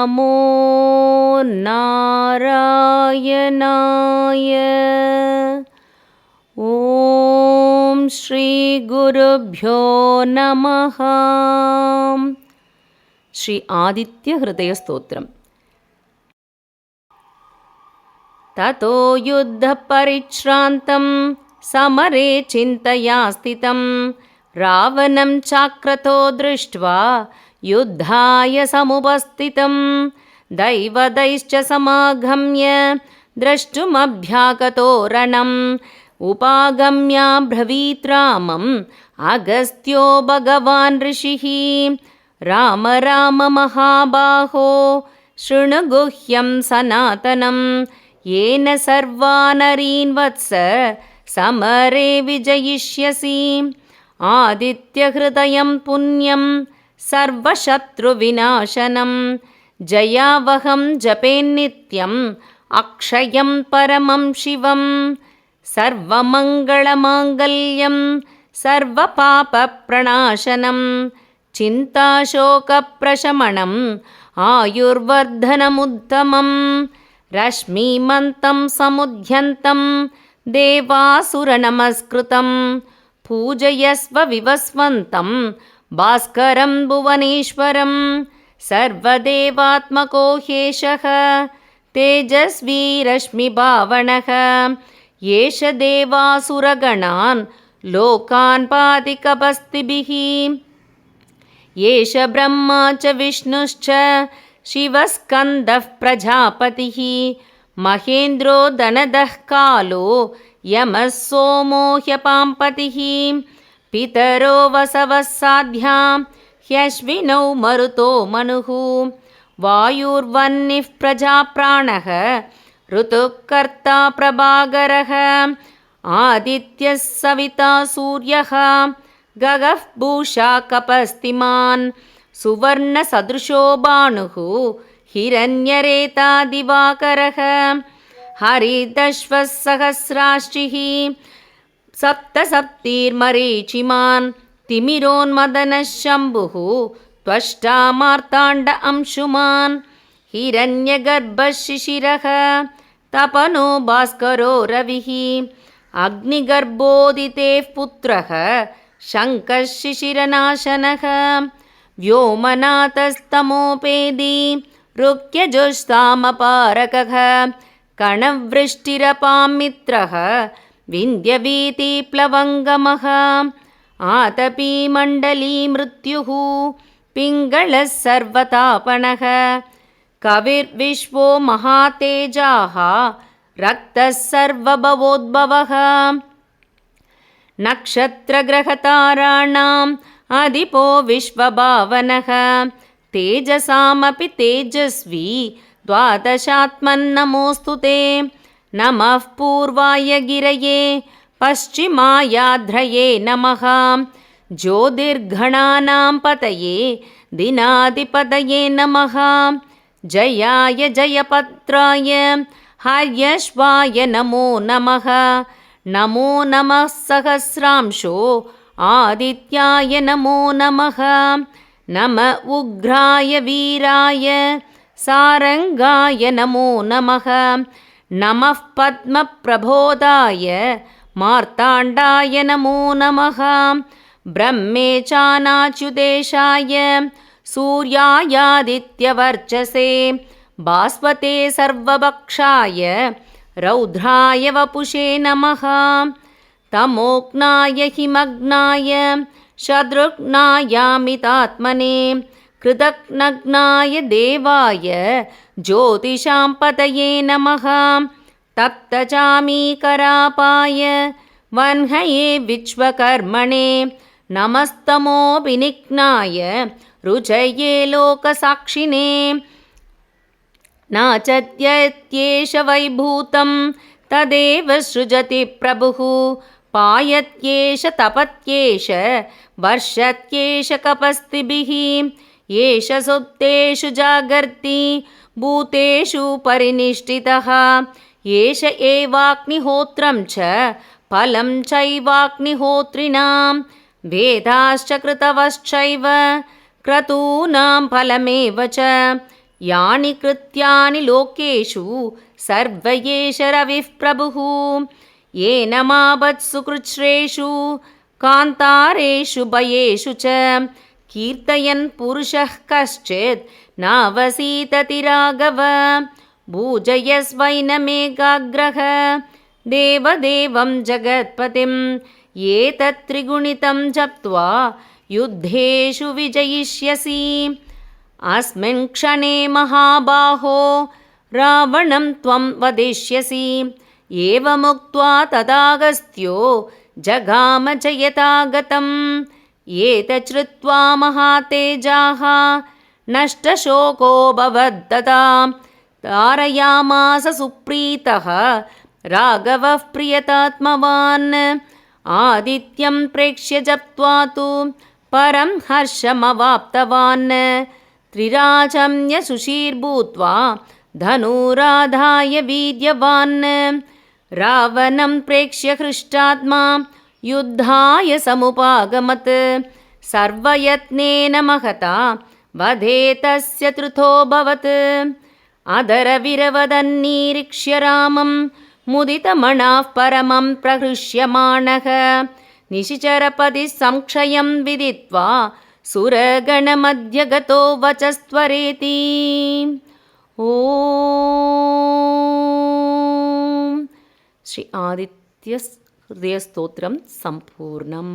नमो नारायणाय। ॐ श्री गुरुभ्यो नमः। श्री आदित्य हृदय स्तोत्रम्। ततो युद्धपरिश्रान्तं समरे चिन्तया स्थितं रावणं चाक्रतो दृष्ट्वा युद्धाय समुपस्थितं दैवदैश्च समागम्य द्रष्टुमभ्यागतो रणम् उपागम्याब्रवीत् रामम् अगस्त्यो भगवान् ऋषिः राम राम महाबाहो शृणु गुह्यं सनातनं येन सर्वानरीन् वत्स समरे विजयिष्यसि आदित्यहृदयं पुण्यं सर्वशत्रुविनाशनं जयावहं जपेन्नित्यम् अक्षयं परमं शिवं सर्वमङ्गलमाङ्गल्यं सर्वपापप्रणाशनं चिन्ताशोकप्रशमनम् आयुर्वर्धनमुत्तमं रश्मिमन्तं समुद्यन्तं देवासुरनमस्कृतं पूजयस्व विवस्वन्तं भास्करं भुवनेश्वरं सर्वदेवात्मको ह्येषः तेजस्वी रश्मिभावनः येष देवासुरगणान् लोकान् पाति कपस्तिभिः येष ब्रह्मा च विष्णुश्च शिवस्कन्दः प्रजापतिः महेन्द्रो दनदः कालो यमः सोमो ह्यपाम्पतिः पितरो वसवः साध्यां ह्यश्विनौ मरुतो मनुः वायुर्वह्निः प्रजाप्राणः ऋतुः कर्ता प्रभाकरः आदित्यः सविता सूर्यः गगः पूषा कपस्तिमान् सुवर्णसदृशो भानुः हिरण्यरेता दिवाकरः हरिदश्वः सहस्राश्चिः सप्तसप्तिर्मरीचिमान् तिमिरोन्मदनः शम्भुः त्वष्टा मार्ताण्ड अंशुमान् हिरण्यगर्भः शिशिरः तपनो भास्करो रविः अग्निगर्भोदितेः पुत्रः शङ्कः शिशिरनाशनः व्योमनाथस्तमोपेदी ऋक्यजुस्तामपारकः कणवृष्टिरपां मित्रः विन्ध्यवीतिप्लवङ्गमः आतपी मण्डली मृत्युः पिङ्गळः सर्वतापनः कविर्विश्वो महातेजाः रक्तः सर्वभवोद्भवः नक्षत्रग्रहताराणाम् अधिपो विश्वभावनः तेजसामपि तेजस्वी द्वादशात्मन्नमोऽस्तु ते नमः पूर्वाय गिरये पश्चिमायाध्रये नमः ज्योतिर्गणानां पतये दिनाधिपतये नमः जयाय जयपत्राय हर्यश्वाय नमो नमः नमो नमः सहस्रांशो आदित्याय नमो नमः नम उग्राय वीराय सारंगाय नमो नमः नमः पद्मप्रबोधाय मार्ताण्डाय नमो नमः ब्रह्मेचानाच्युतेशाय सूर्यायादित्यवर्चसे भास्वते सर्वभक्षाय रौद्राय वपुषे नमः तमोघ्नाय हिमग्नाय शत्रुघ्नायामितात्मने कृतघ्नघ्नाय देवाय ज्योतिषां पतये नमः तप्तचामीकरापाय वह्नये विश्वकर्मणे नमस्तमोऽभिनिघ्नाय रुचये लोकसाक्षिणे नाचत्यत्येष वैभूतं तदेव सृजति प्रभुः पायत्येष तपत्येष वर्षत्येष कपस्तिभिः येष सुप्तेषु जागर्ति भूतेषु परिनिष्ठितः येष एवाग्निहोत्रं च फलं चैवाग्निहोत्रिणां वेदाश्च कृतवश्चैव क्रतूनां फलमेव च यानि कृत्यानि लोकेषु सर्व एष रविः प्रभुः येनमावत्सु कृच्छ्रेषु कान्तारेषु भयेषु च कीर्तयन् पुरुषः कश्चित् नावसीतति राघव भूजयस्वैनमेकाग्रः देवदेवं जगत्पतिम् एतत् त्रिगुणितं जप्त्वा युद्धेषु विजयिष्यसि अस्मिन् क्षणे महाबाहो रावणं त्वं वदिष्यसि एवमुक्त्वा तदागस्त्यो जगाम च यथागतम् एतच्छ्रुत्वा महातेजाः नष्टशोकोऽभवद्तदा तारयामास सुप्रीतः राघवः प्रियतात्मवान् आदित्यं प्रेक्ष्य जप्त्वा तु परं हर्षमवाप्तवान् त्रिराजम्य सुशीर्भूत्वा धनुराधाय वीर्यवान् रावणं प्रेक्ष्य हृष्टात्मा युद्धाय समुपागमत् सर्वयत्नेन महता वधे तस्य त्रुथोऽभवत् अधरविरवदन्नीरीक्ष्य रामं मुदितमनाः परमं प्रहृष्यमाणः निशिचरपदि संक्षयं विदित्वा सुरगणमध्य गतो वचस्त्वरेति ॐ श्री आदित्य हृदयस्तोत्रं सम्पूर्णम्।